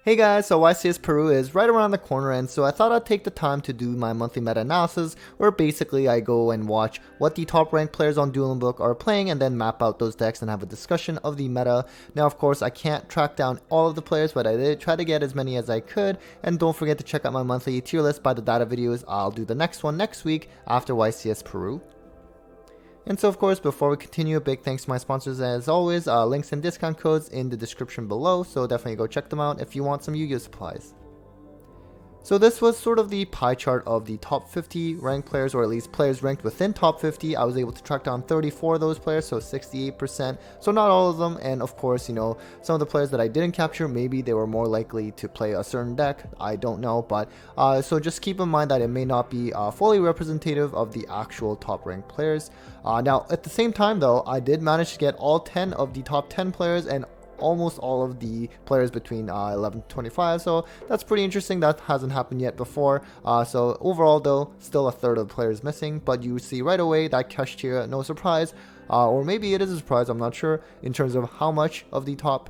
Hey guys, so YCS Peru is right around the corner, and so I thought I'd take the time to do my monthly meta analysis where basically I go and watch what the top ranked players on Dueling Book are playing and then map out those decks and have a discussion of the meta. Now of course I can't track down all of the players, but I did try to get as many as I could, and don't forget to check out my monthly tier list by the data videos. I'll do the next one next week after YCS Peru. And so of course, before we continue, a big thanks to my sponsors as always. Links and discount codes in the description below, so definitely go check them out if you want some Yu-Gi-Oh supplies. So this was sort of the pie chart of the top 50 ranked players, or at least players ranked within top 50. I was able to track down 34 of those players, so 68%. So not all of them, and of course, some of the players that I didn't capture, maybe they were more likely to play a certain deck. I don't know, but so just keep in mind that it may not be fully representative of the actual top ranked players. Now, at the same time though, I did manage to get all 10 of the top 10 players and almost all of the players between 11 to 25, so that's pretty interesting. That hasn't happened yet before. So overall though, still a third of the players missing, but you see right away that Kashtira, no surprise, or maybe it is a surprise, I'm not sure, in terms of how much of the top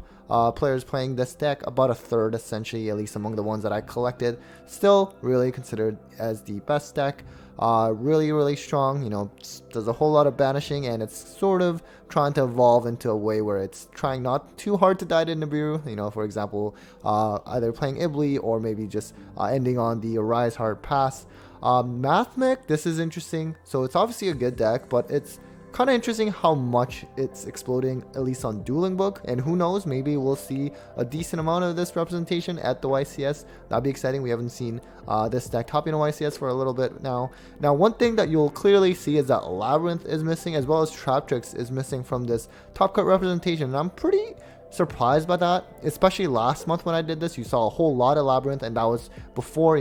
players playing this deck, about a third essentially, at least among the ones that I collected. Still really considered as the best deck. Really strong, does a whole lot of banishing, and it's sort of trying to evolve into a way where it's trying not too hard to die to Nibiru, for example, either playing Ibli or maybe just ending on the Arise Hard Pass. Mathmech, this is interesting, so it's obviously a good deck, but it's kind of interesting how much it's exploding, at least on Dueling Book, and who knows, maybe we'll see a decent amount of this representation at the YCS. That'd be exciting. We haven't seen this deck topping a YCS for a little bit now. Now, one thing that you'll clearly see is that Labrynth is missing, as well as Traptrix is missing from this top cut representation, and I'm pretty surprised by that, especially last month when I did this. You saw a whole lot of Labrynth, and that was before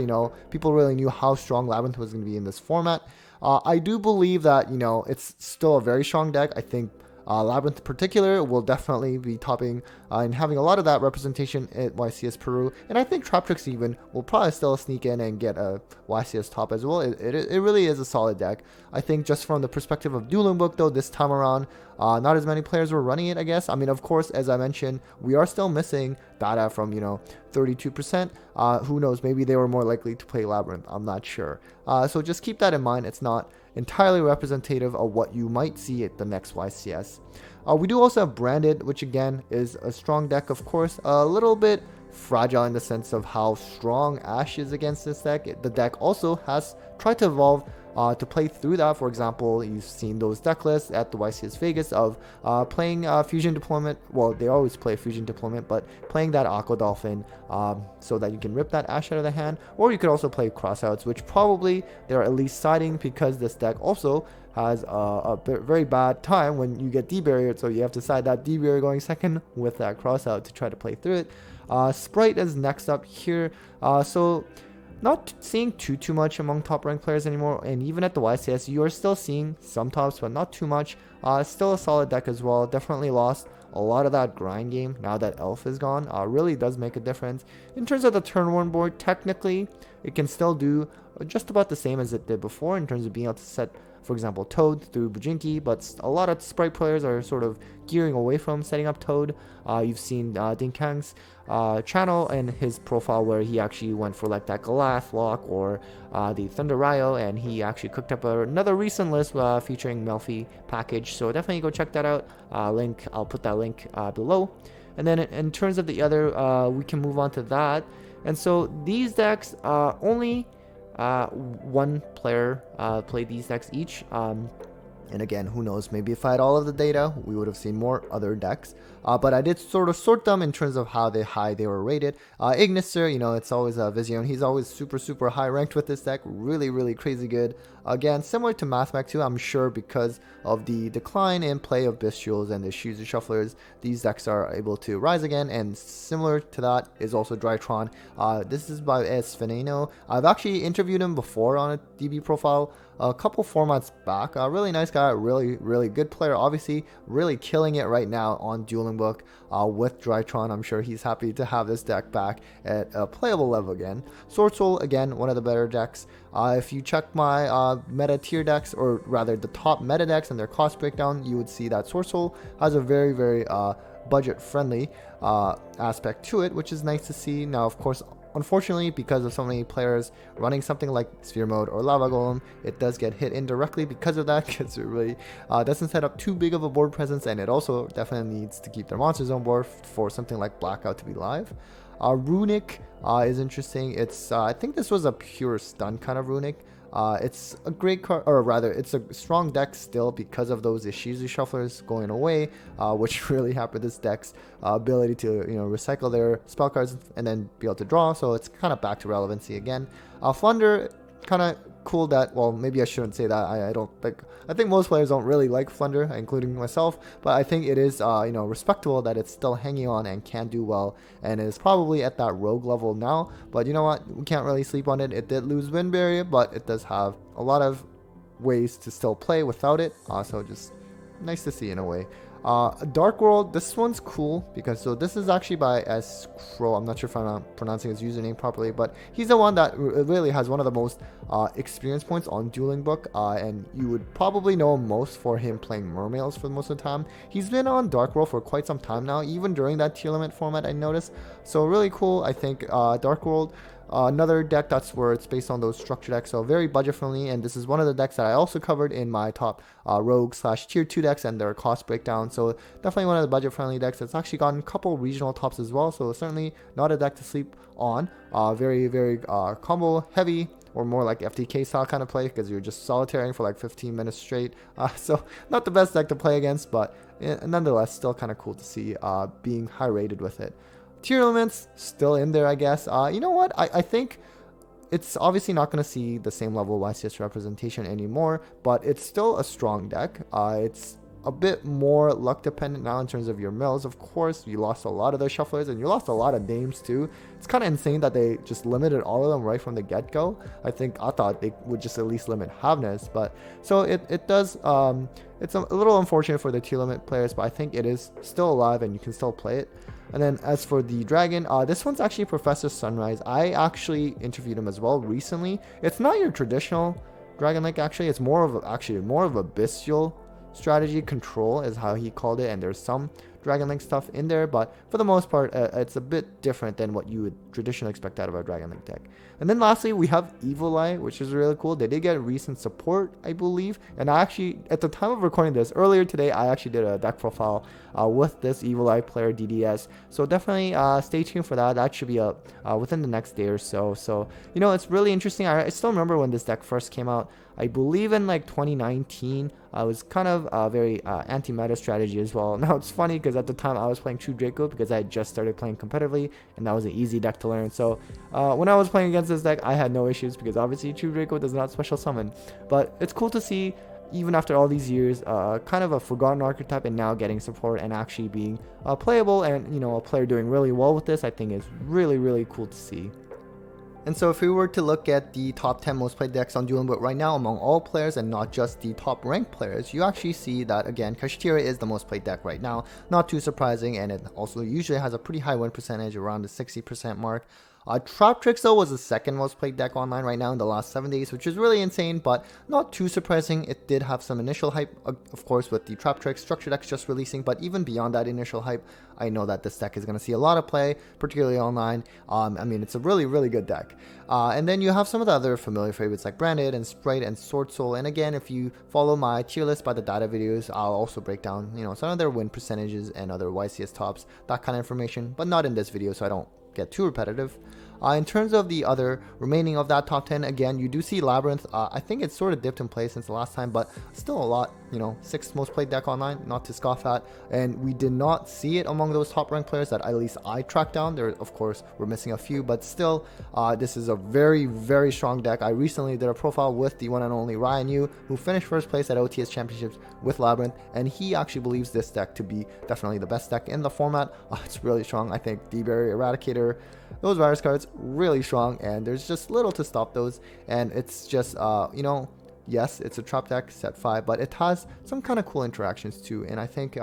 people really knew how strong Labrynth was going to be in this format. I do believe that it's still a very strong deck. I think Labrynth in particular will definitely be topping and having a lot of that representation at YCS Peru, and I think Traptrix even will probably still sneak in and get a YCS top as well. It really is a solid deck. I think just from the perspective of Dueling Book though, this time around, not as many players were running it, I guess. I mean, of course, as I mentioned, we are still missing data from 32%. Who knows, maybe they were more likely to play Labrynth, I'm not sure. So just keep that in mind. It's not entirely representative of what you might see at the next YCS. We do also have Branded, which again is a strong deck, of course, a little bit fragile in the sense of how strong Ash is against this deck. The deck also has tried to evolve to play through that. For example, you've seen those deck lists at the YCS Vegas of playing Fusion Deployment. Well, they always play Fusion Deployment, but playing that Aqua Dolphin so that you can rip that Ash out of the hand. Or you could also play Crossouts, which probably they're at least siding because this deck also has a very bad time when you get D-Barriered, so you have to side that D-Barrier going second with that Crossout to try to play through it. Spright is next up here. So not seeing too much among top ranked players anymore, and even at the YCS you are still seeing some tops, but not too much. Still a solid deck as well. Definitely lost a lot of that grind game now that Elf is gone. Really does make a difference. In terms of the turn 1 board, technically it can still do just about the same as it did before in terms of being able to set, for example, Toad through Bujinki, but a lot of Spright players are sort of gearing away from setting up Toad. You've seen Ding Kang's channel and his profile where he actually went for like that Goliath lock or the Thunder Ryo, and he actually cooked up another recent list featuring Melfi package, so definitely go check that out. I'll put that link below. And then in terms of the other, we can move on to that. And so these decks, only one player played these decks each. And again, who knows, maybe if I had all of the data, we would have seen more other decks. But I did sort of sort them in terms of how high they were rated. Ignister, it's always Vision. He's always super high ranked with this deck. Really crazy good. Again, similar to Mathmech too, I'm sure because of the decline in play of Bestials and the Shuzu Shufflers, these decks are able to rise again. And similar to that is also Drytron. This is by S. Veneno. I've actually interviewed him before on a DB profile a couple formats back. A really nice guy, really good player. Obviously, really killing it right now on Dueling Book with Drytron. I'm sure he's happy to have this deck back at a playable level again. Sword Soul, again, one of the better decks. If you check my meta tier decks, or rather the top meta decks and their cost breakdown, you would see that Sword Soul has a very budget friendly aspect to it, which is nice to see. Now, of course, unfortunately, because of so many players running something like Sphere Mode or Lava Golem, it does get hit indirectly because of that, because it really doesn't set up too big of a board presence, and it also definitely needs to keep their monsters on board for something like Blackout to be live. Runic is interesting. It's I think this was a pure stun kind of Runic. It's a great card, or rather, it's a strong deck still because of those Ishizu shufflers going away, which really hampered this deck's ability to recycle their spell cards and then be able to draw. So it's kind of back to relevancy again. Flunder, kind of cool that, well, maybe I shouldn't say that. I think most players don't really like Flunder, including myself, but I think it is respectable that it's still hanging on and can do well, and is probably at that rogue level now. But you know what, we can't really sleep on it. It did lose win barrier, but it does have a lot of ways to still play without it, so just nice to see in a way. Dark World, this one's cool because this is actually by S Crow. I'm not sure if I'm not pronouncing his username properly, but he's the one that really has one of the most experience points on Dueling Book, and you would probably know him most for him playing Mermails for most of the time. He's been on Dark World for quite some time now, even during that tier limit format, I noticed. So really cool. I think Dark World, another deck that's where it's based on those structure decks, so very budget friendly, and this is one of the decks that I also covered in my top rogue / tier 2 decks and their cost breakdown. So definitely one of the budget friendly decks that's actually gotten a couple regional tops as well, so certainly not a deck to sleep on. Very combo heavy, or more like FTK style kind of play, because you're just solitarying for like 15 minutes straight. So not the best deck to play against, but nonetheless still kind of cool to see being high rated with it. Tier elements still in there, I guess. You know what? I think it's obviously not going to see the same level of YCS representation anymore, but it's still a strong deck. It's a bit more luck dependent now in terms of your mills. Of course, you lost a lot of those shufflers, and you lost a lot of names too. It's kind of insane that they just limited all of them right from the get-go. I thought they would just at least limit Havness, but so it does. It's a little unfortunate for the tier limit players, but I think it is still alive and you can still play it. And then as for the dragon, this one's actually Professor Sunrise. I actually interviewed him as well recently. It's not your traditional Dragon Link, actually. It's more of a bestial strategy control is how he called it, and there's some Dragon Link stuff in there, but for the most part it's a bit different than what you would traditionally expect out of a Dragon Link deck. And then lastly, we have Evil Eye, which is really cool. They did get recent support, I believe, and I actually, at the time of recording this earlier today, I actually did a deck profile with this Evil Eye player DDS, so definitely stay tuned for that. That should be up within the next day or so. So it's really interesting. I still remember when this deck first came out. I believe in like 2019. It was kind of a very anti-meta strategy as well. Now it's funny because at the time I was playing True Draco because I had just started playing competitively, and that was an easy deck to learn. So when I was playing against this deck, I had no issues because obviously True Draco does not special summon. But it's cool to see, even after all these years, kind of a forgotten archetype and now getting support and actually being playable, and a player doing really well with this, I think is really cool to see. And so if we were to look at the top 10 most played decks on Dueling Book right now among all players and not just the top ranked players, you actually see that, again, Kashtira is the most played deck right now. Not too surprising, and it also usually has a pretty high win percentage, around the 60% mark. Trap Tricks, though, was the second most played deck online right now in the last 7 days, which is really insane, but not too surprising. It did have some initial hype, of course, with the Trap Tricks structure decks just releasing, but even beyond that initial hype, I know that this deck is going to see a lot of play, particularly online. I mean, it's a really good deck. And then you have some of the other familiar favorites like Branded and Spright and Sword Soul, and again, if you follow my tier list by the data videos, I'll also break down, some of their win percentages and other YCS tops, that kind of information, but not in this video, so I don't get too repetitive. In terms of the other remaining of that top 10, again, you do see Labrynth. I think it's sort of dipped in place since the last time, but still a lot, 6th most played deck online, not to scoff at. And we did not see it among those top ranked players that at least I tracked down. There, of course, we're missing a few, but still, this is a very strong deck. I recently did a profile with the one and only Ryan Yu, who finished first place at OTS Championships with Labrynth, and he actually believes this deck to be definitely the best deck in the format. It's really strong. I think D-Barrier Eradicator, those virus cards, really strong, and there's just little to stop those. And it's just yes, it's a trap deck set 5, but it has some kind of cool interactions too, and I think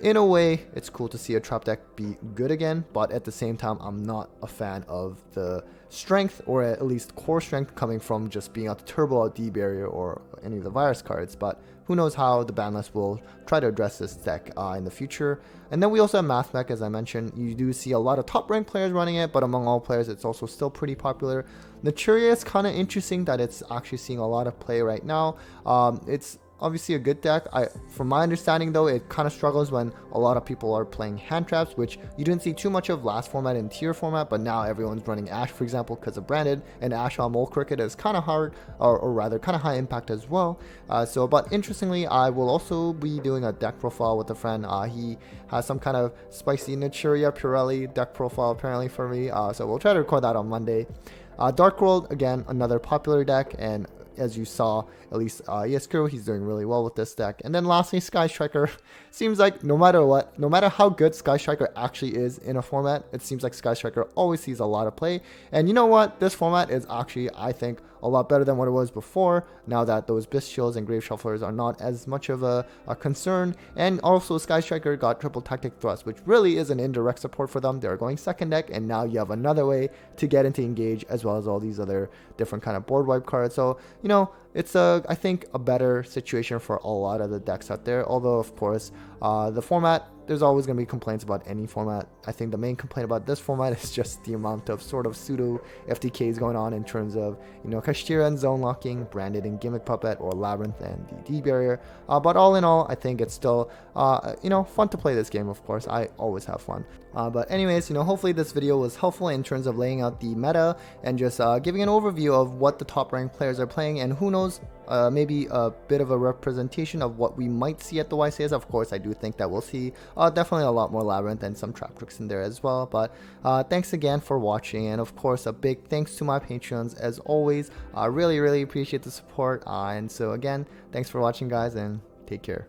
in a way it's cool to see a trap deck be good again, but at the same time I'm not a fan of the strength, or at least core strength, coming from just being able to turbo out D barrier or any of the virus cards. But who knows how the ban list will try to address this deck in the future. And then we also have Math Mech, as I mentioned. You do see a lot of top ranked players running it, but among all players, it's also still pretty popular. Naturia is kind of interesting that it's actually seeing a lot of play right now. It's obviously a good deck. From my understanding though, it kind of struggles when a lot of people are playing hand traps, which you didn't see too much of last format in tier format, but now everyone's running Ash, for example, because of branded, and Ash on Mole Cricket is kind of hard, or rather kind of high impact as well. But interestingly, I will also be doing a deck profile with a friend. He has some kind of spicy Naturia Pirelli deck profile apparently for me, so we'll try to record that on Monday. Dark World, again, another popular deck, and as you saw, at least YCS Peru, he's doing really well with this deck. And then lastly, Sky Striker. Seems like no matter what, no matter how good Sky Striker actually is in a format, it seems like Sky Striker always sees a lot of play. And you know what? This format is actually, I think, a lot better than what it was before, now that those Bisque Shields and Grave Shufflers are not as much of a concern. And also, Sky Striker got Triple Tactic Thrust, which really is an indirect support for them. They're going second deck, and now you have another way to get into Engage, as well as all these other different kind of board wipe cards. So, you know, it's I think a better situation for a lot of the decks out there. Although, of course, the format, there's always going to be complaints about any format. I think the main complaint about this format is just the amount of sort of pseudo FTKs going on in terms of, you know, Kashtira and zone locking, branded and gimmick puppet, or Labrynth and the D barrier. But all in all, I think it's still, you know, fun to play this game. Of course, I always have fun. But anyways, you know, hopefully this video was helpful in terms of laying out the meta and just giving an overview of what the top ranked players are playing, and who knows, maybe a bit of a representation of what we might see at the YCS. Of course, I do think that we'll see definitely a lot more Labrynth and some trap tricks in there as well. But thanks again for watching, and of course a big thanks to my patrons as always. I really appreciate the support, and so again, thanks for watching guys, and take care.